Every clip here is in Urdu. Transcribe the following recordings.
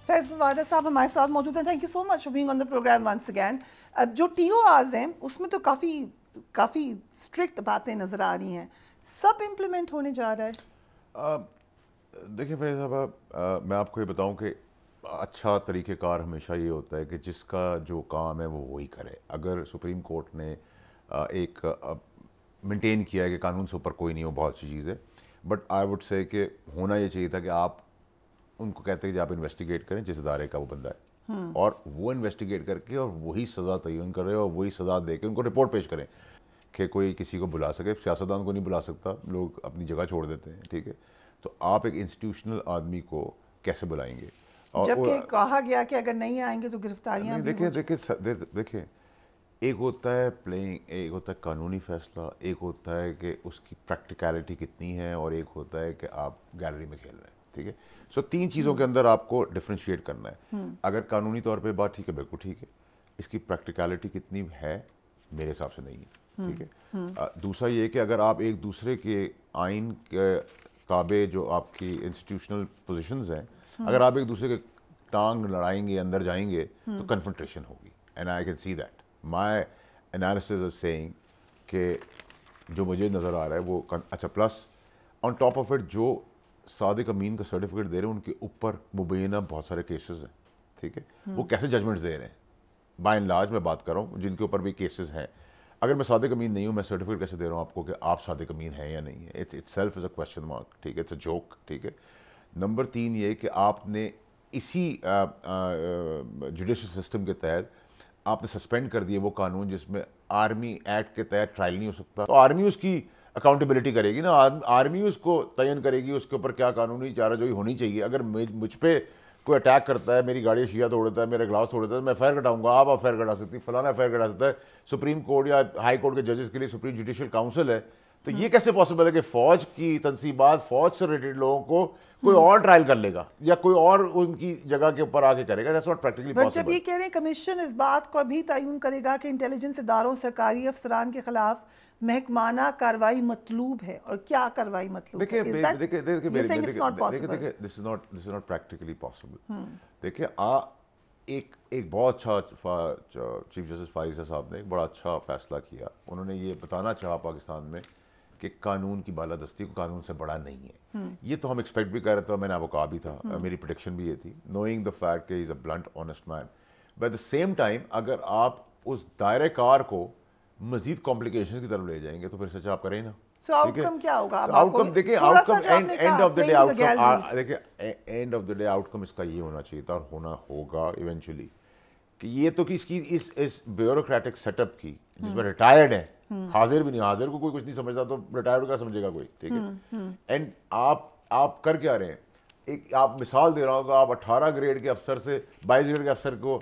فیصل واڈا صاحب ہمارے ساتھ موجود ہیں. Thank you so much for being on the program once again. جو ٹی او آرز ہیں اس میں تو کافی اسٹرکٹ باتیں نظر آ رہی ہیں, سب امپلیمنٹ ہونے جا رہا ہے. دیکھیں فیصل صاحب, میں آپ کو یہ بتاؤں کہ اچھا طریقہ کار ہمیشہ یہ ہوتا ہے کہ جس کا جو کام ہے وہ وہی کرے. اگر سپریم کورٹ نے ایک مینٹین کیا ہے کہ قانون سے اوپر کوئی نہیں ہو, بہت سی چیز ہے, بٹ آئی وڈ سے کہ ہونا یہ چاہیے تھا کہ آپ ان کو کہتے ہیں کہ آپ انویسٹیگیٹ کریں جس ادارے کا وہ بندہ ہے, اور وہ انویسٹیگیٹ کر کے اور وہی سزا تعین کرے اور وہی سزا دے کے ان کو رپورٹ پیش کریں. کہ کوئی کسی کو بلا سکے, سیاستدان کو نہیں بلا سکتا, لوگ اپنی جگہ چھوڑ دیتے ہیں, ٹھیک ہے, تو آپ ایک انسٹیٹیوشنل آدمی کو کیسے بلائیں گے؟ جبکہ کہا گیا کہ اگر نہیں آئیں گے تو گرفتاریاں بھی دیکھیں ایک ہوتا ہے پلینگ, ایک ہوتا ہے قانونی فیصلہ, ایک ہوتا ہے کہ اس کی پریکٹیکلٹی کتنی ہے, اور ایک ہوتا ہے کہ آپ گیلری میں کھیل رہے ہیں, ٹھیک ہے. سو تین چیزوں کے اندر آپ کو ڈفرینشیٹ کرنا ہے. اگر قانونی طور پہ بات ٹھیک ہے, بالکل ٹھیک ہے, اس کی پریکٹیکلٹی کتنی ہے میرے حساب سے نہیں ہے, ٹھیک ہے. دوسرا یہ کہ اگر آپ ایک دوسرے کے آئین کے تابع جو آپ کی انسٹیٹیوشنل پوزیشنز ہیں, اگر آپ ایک دوسرے کے ٹانگ لڑائیں گے, اندر جائیں گے, تو کنفرنٹریشن ہوگی. And I can see that. My analysis is seeing کہ جو مجھے نظر آ رہا ہے وہ اچھا. Plus on top of it جو صادق امین کا سرٹیفکیٹ دے رہے ہیں ان کے اوپر مبینہ بہت سارے کیسز ہیں, ٹھیک ہے, وہ کیسے ججمنٹس دے رہے ہیں. بائی اینڈ لارج میں بات کر رہا ہوں جن کے اوپر بھی کیسز ہیں. اگر میں صادق امین نہیں ہوں, میں سرٹیفکیٹ کیسے دے رہا ہوں آپ کو کہ آپ صادق امین ہیں یا نہیں ہے؟ It self is a question mark, ٹھیک ہے, اٹس اے جوک, ٹھیک ہے. نمبر 3 یہ کہ آپ نے اسی جوڈیشل سسٹم کے تحت آپ نے سسپینڈ کر دیے وہ قانون جس میں آرمی ایکٹ کے تحت ٹرائل نہیں ہو سکتا. تو آرمی اس کی اکاؤنٹیبلٹی کرے گی نا, آرمی اس کو تعین کرے گی اس کے اوپر کیا قانونی چارہ جوئی ہونی چاہیے. اگر مجھ پہ کوئی اٹیک کرتا ہے, میری گاڑی شیعہ توڑ دیتا ہے, میرا گلاس توڑ دیتا ہے, میں فائر کٹاؤں گا, آپ فائر کٹا سکتی, فلانا فائر کٹا سکتا ہے. سپریم کورٹ یا ہائی کورٹ کے ججز کے لیے سپریم جوڈیشل کاؤنسل ہے. تو یہ کیسے پاسبل ہے کہ فوج کی تنصیبات, فوج سے ریلیٹڈ لوگوں کو کوئی اور ٹرائل کر لے گا یا کوئی اور ان کی جگہ کے اوپر آ کے کرے گا؟ That's not practically possible. جب یہ کہہ رہے ہیں کمیشن اس بات کو بھی تعین کرے گا کہ انٹیلیجنس اداروں, سرکاری افسران کے خلاف محکمانہ کارروائی مطلوب ہے, اور کیا کارروائی مطلوب ہے؟ This is not practically possible. دیکھیں ایک بہت اچھا چیف جسٹس فائز صاحب نے ایک بڑا اچھا فیصلہ کیا. انہوں نے یہ بتانا چاہا پاکستان میں کہ قانون کی بالادستی کو قانون سے بڑا نہیں ہے. یہ تو ہم ایکسپیکٹ بھی کر رہے تھے, میں نے آپ کو کہا بھی تھا, میری پریڈکشن بھی یہ تھی, نوئنگ دا فیکٹ کہ he is a blunt honest man. But at the same time اگر آپ اس دائرۂ کار کو مزید کمپلیکیشن کی طرف لے جائیں گے تو پھر سچ آپ کریں نا. سو آؤٹ کم کیا ہوگا؟ آؤٹ کم دیکھیں, outcome end of the day, outcome دیکھیں end of the day outcome اس کا یہ ہونا چاہیے تھا اور ہونا ہوگا ایونچولی کہ یہ تو کہ اس کی اس بیوروکریٹک سیٹ اپ کی جس میں ریٹائرڈ ہیں, حاضر بھی نہیں, حاضر کو کوئی کچھ نہیں سمجھتا تو ریٹائرڈ کا سمجھے گا کوئی, ٹھیک ہے. اینڈ آپ کر کیا رہے ہیں؟ ایک آپ مثال دے رہا ہوں کہ آپ 18 گریڈ کے افسر سے 22 گریڈ کے افسر کو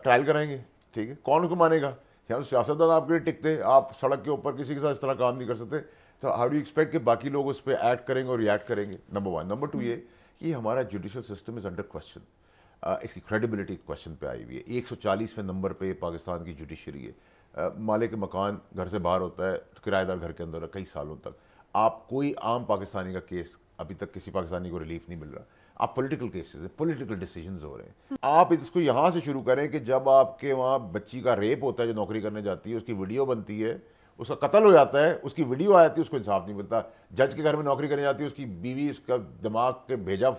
ٹرائل کرائیں گے, ٹھیک ہے, کون کو مانے گا؟ یا سیاستدان آپ کے لیے ٹکتے, آپ سڑک کے اوپر کسی کے ساتھ اس طرح کام نہیں کر سکتے, تو ہاؤ ڈو یو ایکسپیکٹ کہ باقی لوگ اس پہ ایکٹ کریں گے اور ریئیکٹ کریں گے؟ نمبر 1. نمبر 2 یہ کہ ہمارا judicial system is under question, اس کی کریڈیبلٹی کویسچن پہ آئی ہوئی ہے. 140ویں نمبر پہ پاکستان کی جوڈیشری ہے. مالک مکان گھر سے باہر ہوتا ہے, کرایہ دار گھر کے اندر ہے کئی سالوں تک. آپ کوئی عام پاکستانی کا کیس ابھی تک کسی پاکستانی کو ریلیف نہیں مل رہا. آپ پولیٹیکل کیسز ہیں, پولیٹیکل ڈیسیجنز ہو رہے ہیں. آپ اس کو یہاں سے شروع کریں کہ جب آپ کے وہاں بچی کا ریپ ہوتا ہے جو نوکری کرنے جاتی ہے, اس کی ویڈیو بنتی ہے, اس کا قتل ہو جاتا ہے, اس کی ویڈیو آ جاتی ہے, اس کو انصاف نہیں ملتا. جج کے گھر میں نوکری کرنے جاتی ہے, اس کی بیوی اس کا دماغ کے بھیجا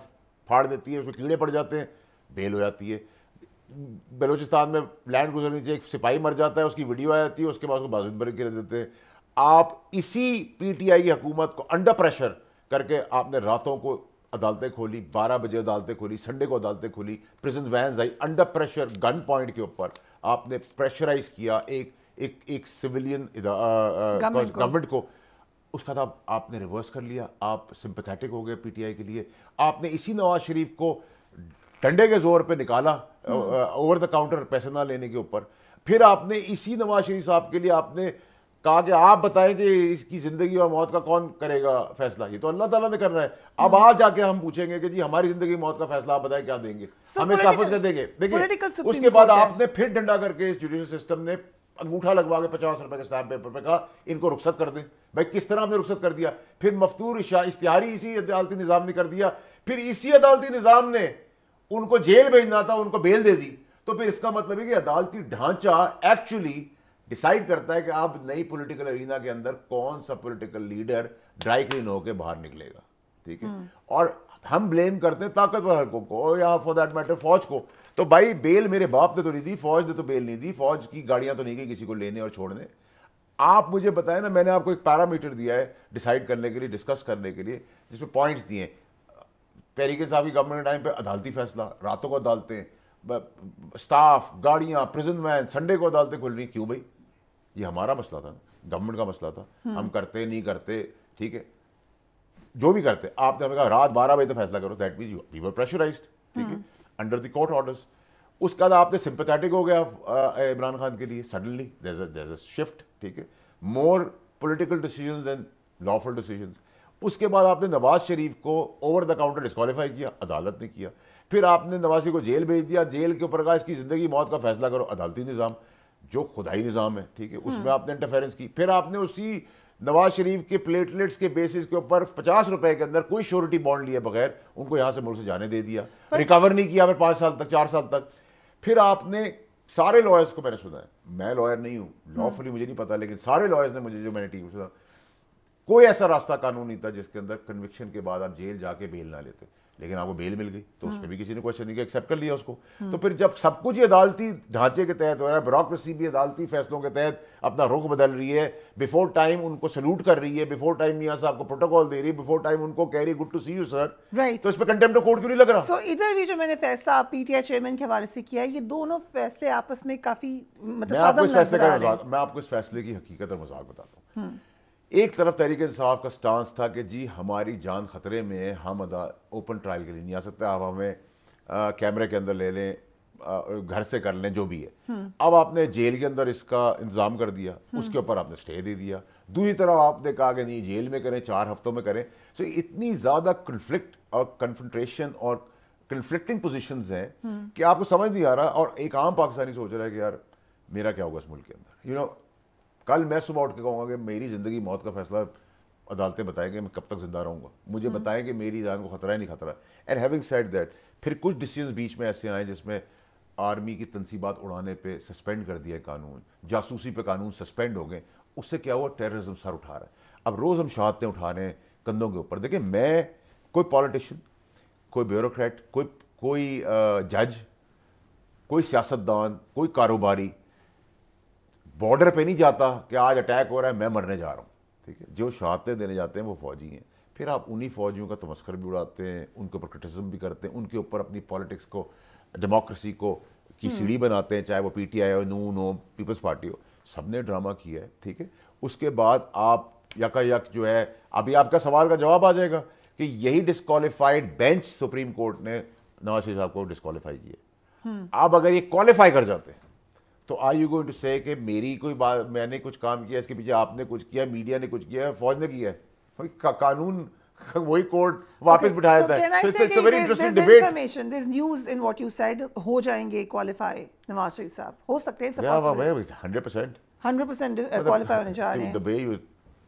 پھاڑ دیتی ہے, اس کو کیڑے پڑ جاتے ہیں, بیل ہو جاتی ہے. بلوچستان میں لینڈ گزرنے سے ایک سپاہی مر جاتا ہے, اس کی ویڈیو آ جاتی ہے, اس کے بعد اس کو بازد برگ کر دیتے ہیں. آپ اسی پی ٹی آئی کی حکومت کو انڈر پریشر کر کے آپ نے راتوں کو عدالتیں کھولی, 12 بجے عدالتیں کھولی, سنڈے کو عدالتیں کھولی, پریزن وینز آئی, انڈر پریشر گن پوائنٹ کے اوپر آپ نے پریشرائز کیا ایک سویلین گورنمنٹ کو. اس کا تھا آپ نے ریورس کر لیا, آپ سمپیتھیٹک ہو گئے پی ٹی آئی کے لیے. آپ نے اسی نواز شریف کو ڈنڈے کے زور پہ نکالا اوور دا کاؤنٹر پیسے نہ لینے کے اوپر. پھر آپ نے اسی نواز شریف صاحب کے لیے آپ نے کہا کہ آپ بتائیں کہ اس کی زندگی اور موت کا کون کرے گا فیصلہ؟ یہ تو اللہ تعالیٰ نے کرنا ہے. اب آج جا کے ہم پوچھیں گے کہ جی ہماری زندگی موت کا فیصلہ آپ بتائیں کیا دیں گے, ہمیں تحفظ کر دیں گے. دیکھیں اس کے بعد آپ نے پھر ڈنڈا کر کے اس جوڈیشل سسٹم نے انگوٹھا لگوا کے 50 روپے کے اسٹامپ پیپر پہ کہا ان کو رخصت کر دیں. بھائی کس طرح آپ نے رخصت کر دیا؟ پھر مفتور اشتہاری اسی عدالتی نظام نے کر دیا. پھر اسی عدالتی نظام نے ان کو جیل بھیجنا تھا, ان کو بیل دے دی, تو پھر اس کا مطلب ہے کہ عدالتی ڈھانچہ ایکچولی ڈیسائیڈ کرتا ہے کہ اب نئی پولیٹیکل ارینا کے اندر کون سا پولیٹیکل لیڈر ڈرائی کلین ہو کے باہر نکلے گا, ٹھیک ہے. اور ہم بلیم کرتے ہیں طاقتور حلقوں کو یا فار دیٹ میٹر فوج کو. تو بھائی بیل میرے باپ نے تو نہیں دی, فوج نے تو بیل نہیں دی, فوج کی گاڑیاں تو نہیں گئی کسی کو لینے اور چھوڑنے. آپ مجھے بتائیں نا, میں نے آپ کو ایک پیرامیٹر دیا ہے ڈیسائیڈ کرنے کے لیے, ڈسکس کرنے کے لیے, جس میں پوائنٹس دیے ہیں. پیریکن صاحب کی گورنمنٹ ٹائم پہ عدالتی فیصلہ, راتوں کو عدالتیں, اسٹاف, گاڑیاں, پریزن وین, سنڈے کو عدالتیں کھل رہی. کیوں بھائی؟ یہ ہمارا مسئلہ تھا, گورنمنٹ کا مسئلہ تھا, ہم کرتے نہیں کرتے, ٹھیک ہے, جو بھی کرتے. آپ نے ہمیں کہا رات 12 بجے تک فیصلہ کرو, that means we were pressurized, ٹھیک ہے, انڈر دی کورٹ آرڈرز. اس کے بعد آپ نے سمپیتھیٹک ہو گیا عمران خان کے لیے, suddenly there is a shift, ٹھیک ہے, مور پولیٹیکل ڈیسیژنز دین لافل ڈیسیژنز. اس کے بعد آپ نے نواز شریف کو اوور دا کاؤنٹر ڈسکوالیفائی کیا, عدالت نے کیا. پھر آپ نے نواز شریف کو جیل بھیج دیا, جیل کے اوپر کہا اس کی زندگی موت کا فیصلہ کرو, عدالتی نظام جو خدائی نظام ہے, ٹھیک ہے, اس میں آپ نے انٹرفیرنس کی. پھر آپ نے اسی نواز شریف کے پلیٹلیٹس کے بیسس کے اوپر 50 روپے کے اندر کوئی شیورٹی بانڈ لیے بغیر ان کو یہاں سے ملک سے جانے دے دیا, ریکور نہیں کیا پھر 5 سال تک, 4 سال تک. پھر آپ نے سارے لائرس کو, میں نے سنا ہے, میں لائر نہیں ہوں, لافلی مجھے نہیں پتا, لیکن سارے لائرس نے مجھے, جو میں نے ٹی وی سنا, کوئی ایسا راستہ قانون نہیں تھا جس کے اندر کنوکشن کے بعد آپ جیل جا کے بیل نہ لیتے. لیکن آپ کو بیل مل گئی تو اس پہ بھی کسی نے کوشچن نہیں کیا, ایکسیپٹ کر لیا اس کو. تو پھر جب سب کچھ عدالتی ڈھانچے کے تحت ہو رہا ہے, بیوروکریسی بھی عدالتی فیصلوں کے تحت اپنا رخ بدل رہی ہے, بیفور ٹائم ان کو سلوٹ کر رہی ہے, بیفور ٹائم میاں صاحب کو پروٹوکال دے رہی ہے, بیفور ٹائم ان کو کہہ رہی good to see you sir, تو اس پہ کنٹیمپٹ آف کورٹ کیوں نہیں لگ رہا؟ سو ادھر بھی جو میں نے فیصلہ آپ پی ٹی آئی چیئرمین کے حوالے سے کیا, یہ دونوں فیصلے آپس میں کافی متصادم نظر آ رہے ہیں. میں آپ کو اس فیصلے کی حقیقت اور مذاق بتاتا ہوں. ایک طرف تحریک انصاف کا سٹانس تھا کہ جی ہماری جان خطرے میں ہے, ہم اوپن ٹرائل کے لیے نہیں آ سکتے, آپ ہمیں کیمرے کے اندر لے لیں, گھر سے کر لیں, جو بھی ہے. اب آپ نے جیل کے اندر اس کا انتظام کر دیا, اس کے اوپر آپ نے اسٹے دے دیا. دوسری طرف آپ نے کہا کہ نہیں جیل میں کریں, 4 ہفتوں میں کریں. سو اتنی زیادہ کنفلکٹ اور کنفرنٹریشن اور کنفلکٹنگ پوزیشنز ہیں کہ آپ کو سمجھ نہیں آ رہا. اور ایک عام پاکستانی سوچ رہا ہے کہ یار میرا کیا ہوگا اس ملک کے اندر. یو نو, کل میں صبح اٹھ کے کہوں گا کہ میری زندگی موت کا فیصلہ عدالتیں بتائیں گے میں کب تک زندہ رہوں گا, مجھے بتائیں کہ میری جان کو خطرہ ہے نہیں خطرہ. اینڈ ہیونگ سیڈ دیٹ, پھر کچھ ڈیسیژنز بیچ میں ایسے آئے جس میں آرمی کی تنصیبات اڑانے پہ سسپینڈ کر دیا قانون, جاسوسی پہ قانون سسپینڈ ہو گئے. اس سے کیا ہوا, ٹیررزم سر اٹھا رہا ہے. اب روز ہم شہادتیں اٹھا رہے ہیں کندھوں کے اوپر. دیکھیں میں کوئی پالیٹیشین, کوئی بیوروکریٹ, کوئی جج, کوئی سیاستدان, کوئی کاروباری بارڈر پہ نہیں جاتا کہ آج اٹیک ہو رہا ہے میں مرنے جا رہا ہوں, ٹھیک ہے. جو شہادتیں دینے جاتے ہیں وہ فوجی ہیں. پھر آپ انہی فوجیوں کا تمسخر بھی اڑاتے ہیں, ان کے اوپر کرٹیسزم بھی کرتے ہیں, ان کے اوپر اپنی پالیٹکس کو, ڈیموکریسی کو کی سیڑھی بناتے ہیں, چاہے وہ پی ٹی آئی ہو, نون ہو, پیپلز پارٹی ہو, سب نے ڈرامہ کیا ہے, ٹھیک ہے. اس کے بعد آپ یکا یک جو ہے, ابھی آپ کا سوال کا جواب آ جائے گا کہ یہی ڈسکوالیفائڈ بینچ سپریم کورٹ نے نواز شریف صاحب کو ڈسکوالیفائی کیا. آپ اگر یہ کوالیفائی کر جاتے ہیں تو آر یو گوئنگ ٹو سے کہ میری کوئی بات, میں نے کچھ کام کیا, اس کے پیچھے آپ نے کچھ کیا, میڈیا نے کچھ کیا, فوج نے کیا ہے, قانون وہی کورٹ واپس بٹھایا تھا. It's a very interesting debate. There is news in what you said, ہو جائیں گے کوالیفائی نواز شریف صاحب, ہو سکتے ہیں 100% کوالیفائی ہونے جا رہے ہیں.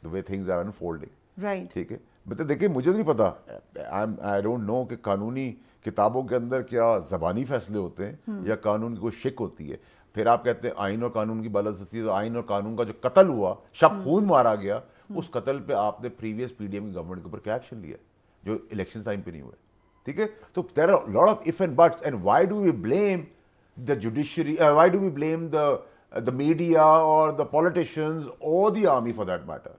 the way things are unfolding, right, ٹھیک ہے. مطلب دیکھیں مجھے نہیں پتا, I don't know کہ قانونی کتابوں کے اندر کیا زبانی فیصلے ہوتے ہیں یا قانون کی کوئی شک ہوتی ہے. پھر آپ کہتے ہیں آئین اور قانون کی بالادستی, تو آئین اور قانون کا جو قتل ہوا, شب خون مارا گیا, اس قتل پہ آپ نے پریویس پی ڈی ایم کی گورنمنٹ کے اوپر کیا ایکشن لیا جو الیکشن ٹائم پہ نہیں ہوا, ٹھیک ہے. تو there are lot of if and buts, and why do we blame the judiciary, why do we blame the media or the politicians or the army for that matter,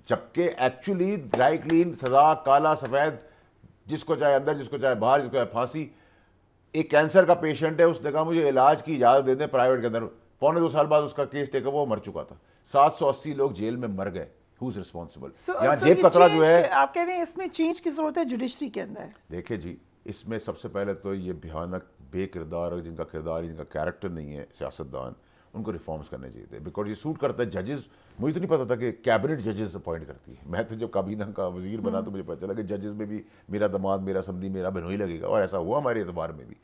جبکہ ایکچولی ڈرائی کلین, سزا, کالا سفید, جس کو چاہے اندر, جس کو چاہے باہر, جس کو چاہے پھانسی. ایک کینسر کا پیشنٹ ہے, اس نے کہا مجھے علاج کی اجازت دے دیں پرائیویٹ کے اندر, 1.25 سال بعد اس کا کیس ٹیک اپ, وہ مر چکا تھا. 780 لوگ جیل میں مر گئے. Who's responsible? یہاں جیب کترا جو ہے, آپ کہہ رہے ہیں اس میں چینج کی ضرورت ہے جوڈیشری کے اندر. دیکھیں جی, اس میں سب سے پہلے تو یہ بھیانک بے کردار, جن کا کردار, جن کا کیریکٹر نہیں ہے, سیاستدان, ان کو ریفارمز کرنے چاہیے تھے. بیکاز یہ سوٹ کرتا ہے ججز. مجھے تو نہیں پتا تھا کہ کیبنٹ ججز اپوائنٹ کرتی ہے. میں تو جب کابینہ کا وزیر بنا تو مجھے پتا چلا کہ ججز میں بھی میرا دماد, میرا سمدھی, میرا بہنوئی لگے گا, اور ایسا ہوا ہمارے اعتبار میں بھی.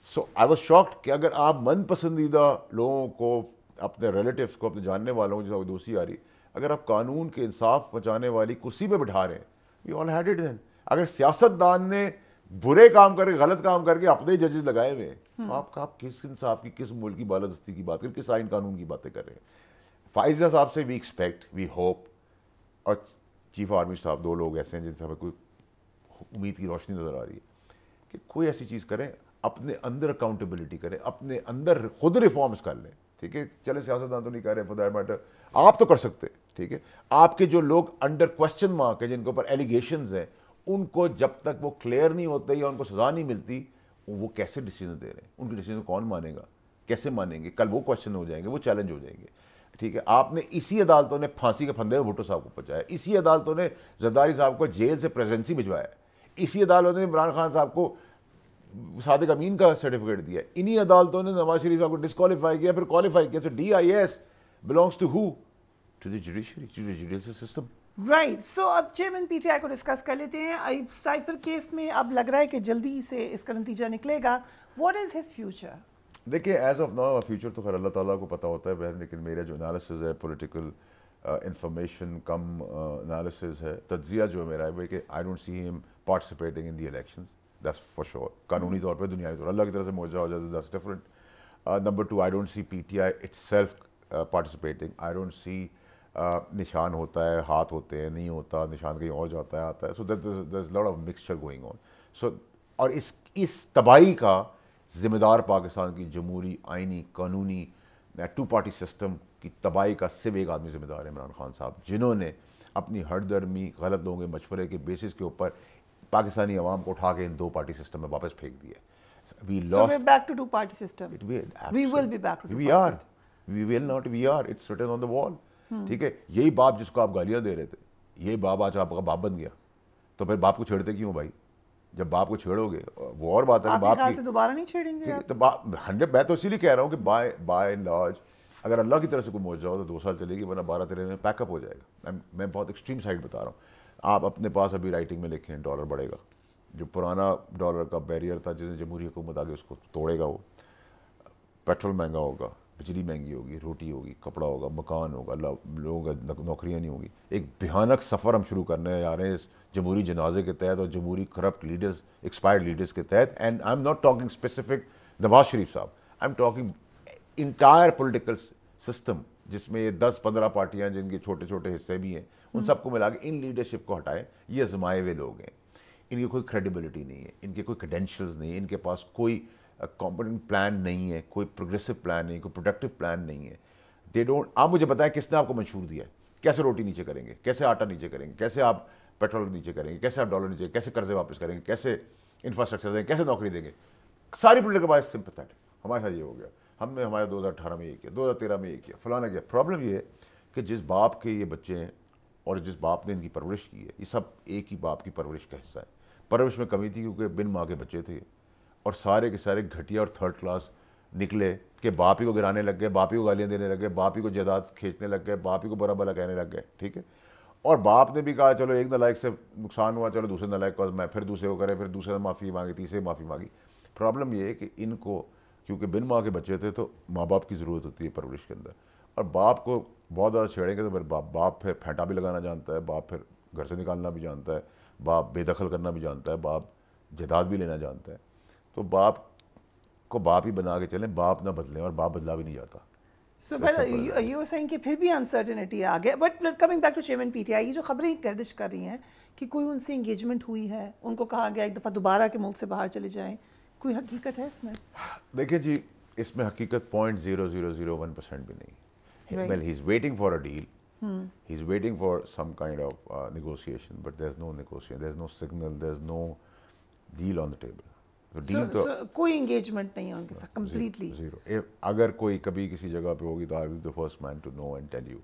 سو آئی واز شاکڈ کہ اگر آپ من پسندیدہ لوگوں کو, اپنے ریلیٹیوس کو, اپنے جاننے والوں کو, جیسا دوستی آ رہی, اگر آپ قانون کے انصاف بچانے والی کرسی پہ بٹھا رہے ہیں, وی آل ہیڈ اٹ دین. اگر سیاستدان نے برے کام کر کے غلط کام کر کے اپنے ججز لگائے ہوئے ہیں. آپ کس انصاف کی, کس ملک کی بالادستی کی بات کر, کس آئین قانون کی باتیں کر رہے ہیں. فائزہ صاحب سے وی ایکسپیکٹ, وی ہوپ, اور چیف آرمی صاحب دو لوگ ایسے ہیں جن سے ہمیں کوئی امید کی روشنی نظر آ رہی ہے کہ کوئی ایسی چیز کریں, اپنے اندر اکاؤنٹیبلٹی کریں, اپنے اندر خود ریفارمز کر لیں. ٹھیک ہے, چلے سیاستدان تو نہیں کر رہے فور دیٹ میٹر, آپ تو کر سکتے. ٹھیک ہے, آپ کے جو لوگ انڈر کوسچن مارک ہیں, جن کے اوپر ایلیگیشنز ہیں, ان کو جب تک وہ کلیئر نہیں ہوتے یا ان کو سزا نہیں ملتی, وہ کیسے ڈیسیجن دے رہے ہیں, ان کے ڈیسیجن کون مانے گا, کیسے مانیں گے؟ کل وہ کوشچن ہو جائیں گے, وہ چیلنج ہو جائیں گے. ٹھیک ہے, آپ نے اسی عدالتوں نے پھانسی کے پھندے بھٹو صاحب کو پہنچایا, اسی عدالتوں نے زرداری صاحب کو جیل سے پریزنسی بھجوایا, اسی عدالتوں نے عمران خان صاحب کو صادق امین کا سرٹیفکیٹ دیا, انہی عدالتوں نے نواز شریف صاحب کو ڈسکوالیفائی کیا, پھر کوالیفائی کیا. تو D I S belongs to who? To the judiciary, to the judicial system. Right. So اب چیئرمین پی ٹی آئی کو ڈسکس کر لیتے ہیں. سائفر کیس میں اب لگ رہا ہے کہ جلدی سے اس کا نتیجہ نکلے گا. What is his future? دیکھیے, ایز آف ناؤ فیوچر تو خیر اللہ تعالیٰ کو پتہ ہوتا ہے, لیکن میرا جو انالیسز ہے, پولیٹیکل انفارمیشن کم انالیسز ہے, تجزیہ جو میرا ہے وہ کہ آئی ڈونٹ سی ہم participating in the elections, that's for sure. قانونی طور پہ, دنیاوی طور پر اللہ کی طرف سے معجزہ ہو جائے, that's different. Number two, I don't see P T I it self participating. I don't see نشان ہوتا ہے, ہاتھ ہوتے ہیں, نہیں ہوتا, نشان کہیں اور جاتا ہے, آتا ہے. So that there is lot of mixture going on. So اور اس تباہی کا ذمہ دار پاکستان کی جمہوری, آئینی, قانونی, ٹو پارٹی سسٹم کی تباہی کا صرف ایک آدمی ذمہ دار ہے, عمران خان صاحب, جنہوں نے اپنی ہر درمی غلط لوگوں کے مشورے کے بیسس کے اوپر پاکستانی عوام کو اٹھا کے ان دو پارٹی سسٹم میں واپس پھینک دیا. We lost. So we're back to two-party system. We will be back to two-party system. We will not. We are. It's written on the wall. ٹھیک ہے, یہی باپ جس کو آپ گالیاں دے رہے تھے, یہی باپ آج آپ کا باپ بن گیا. تو پھر باپ کو چھیڑتے کیوں بھائی؟ جب باپ کو چھیڑو گے وہ اور بات ہے. باپ کی سے دوبارہ نہیں چھیڑیں گے تو میں تو اسی لیے کہہ رہا ہوں کہ بائی اینڈ لارج اگر اللہ کی طرف سے کوئی معجزہ ہو تو 2 سال چلے گی, ورنہ 12-13 میں پیک اپ ہو جائے گا. میں بہت ایکسٹریم سائڈ بتا رہا ہوں. آپ اپنے پاس ابھی رائٹنگ میں لکھیں ڈالر بڑھے گا. جو پرانا ڈالر کا بیریئر تھا جس نے جمہوری حکومت آگے اس کو توڑے گا. وہ پیٹرول مہنگا ہوگا, بجلی مہنگی ہوگی, روٹی ہوگی, کپڑا ہوگا, مکان ہوگا, لوگوں کا نوکریاں نہیں ہوگی. ایک بھیانک سفر ہم شروع کرنے جا رہے ہیں اس جمہوری جنازے کے تحت اور جمہوری کرپٹ لیڈرز, ایکسپائرڈ لیڈرز کے تحت. And I am not talking specific Nawaz Sharif صاحب, I am talking entire political system, جس میں یہ 10-15 پارٹیاں جن کے چھوٹے چھوٹے حصے بھی ہیں, ان سب کو ملا کے ان لیڈرشپ کو ہٹائیں. یہ آزمائے ہوئے لوگ ہیں, ان کی کوئی کریڈیبلٹی نہیں ہے, ان کے کوئی کریڈینشیلز نہیں ہیں, ان کے پاس کوئی کمپٹنٹ پلان نہیں ہے, کوئی پروگریسو پلان نہیں, کوئی پروڈکٹیو پلان نہیں ہے. They don't. آپ مجھے بتائیں کس نے آپ کو منشور دیا ہے؟ کیسے روٹی نیچے کریں گے, کیسے آٹا نیچے کریں گے, کیسے آپ پیٹرول نیچے کریں گے, کیسے آپ ڈالر نیچے, کیسے قرضے واپس کریں گے, کیسے انفراسٹرکچر دیں گے, کیسے نوکری دیں گے؟ ساری پولیٹیکل بات سمپیتھیٹک. ہمارے ساتھ یہ ہو گیا, ہم نے ہمارے 2018 میں یہ کیا, 2013 میں یہ کیا, فلانا کیا. پرابلم یہ ہے کہ جس باپ کے یہ بچے ہیں اور جس باپ نے ان کی پرورش کی ہے, یہ سب ایک ہی باپ کی پرورش کا حصہ ہے. پرورش میں کمی تھی کیونکہ بن ماں کے بچے تھے, اور سارے کے سارے گھٹیا اور تھرڈ کلاس نکلے کہ باپ ہی کو گرانے لگ گئے, باپ ہی کو گالیاں دینے لگ گئے, باپ ہی کو جائیداد کھینچنے لگ گئے, باپ ہی کو برا بلا کہنے لگ گئے. ٹھیک ہے, اور باپ نے بھی کہا چلو ایک نالائق سے نقصان ہوا, چلو دوسرے نالائق کو میں, پھر دوسرے کو کرے, پھر دوسرے سے معافی مانگی, تیسرے معافی مانگی. پرابلم یہ ہے کہ ان کو کیونکہ بن ماں کے بچے تھے تو ماں باپ کی ضرورت ہوتی ہے پرورش کے اندر, اور باپ کو بہت زیادہ چھیڑیں گے تو پھر باپ پھر پھینٹا بھی لگانا جانتا ہے, باپ پھر گھر سے نکالنا بھی جانتا ہے, باپ بے دخل کرنا بھی جانتا ہے, باپ جائیداد بھی لینا جانتا ہے. تو باپ کو باپ ہی بنا کے چلیں, باپ نہ بدلیں, اور باپ بدلا بھی نہیں جاتا. So you were saying کہ پھر بھی انسرٹنٹی آ گیا. But coming back to chairman P T I, یہ جو خبریں گردش کر رہی ہیں کہ کوئی ان سے انگیجمنٹ ہوئی ہے, ان کو کہا گیا ایک دفعہ دوبارہ کے ملک سے باہر چلے جائیں, کوئی حقیقت ہے اس میں؟ دیکھیں جی, اس میں حقیقت 0.0001% بھی نہیں. Well, he's waiting for a deal. He's waiting for some kind of negotiation, but there's no negotiation, there's no signal, there's no deal on the table. کوئی انگیجمنٹ نہیں ہے ان کے ساتھ, کمپلیٹلی زیرو. اگر کوئی کبھی کسی جگہ پہ ہوگی تو I will be the first man to know and tell you.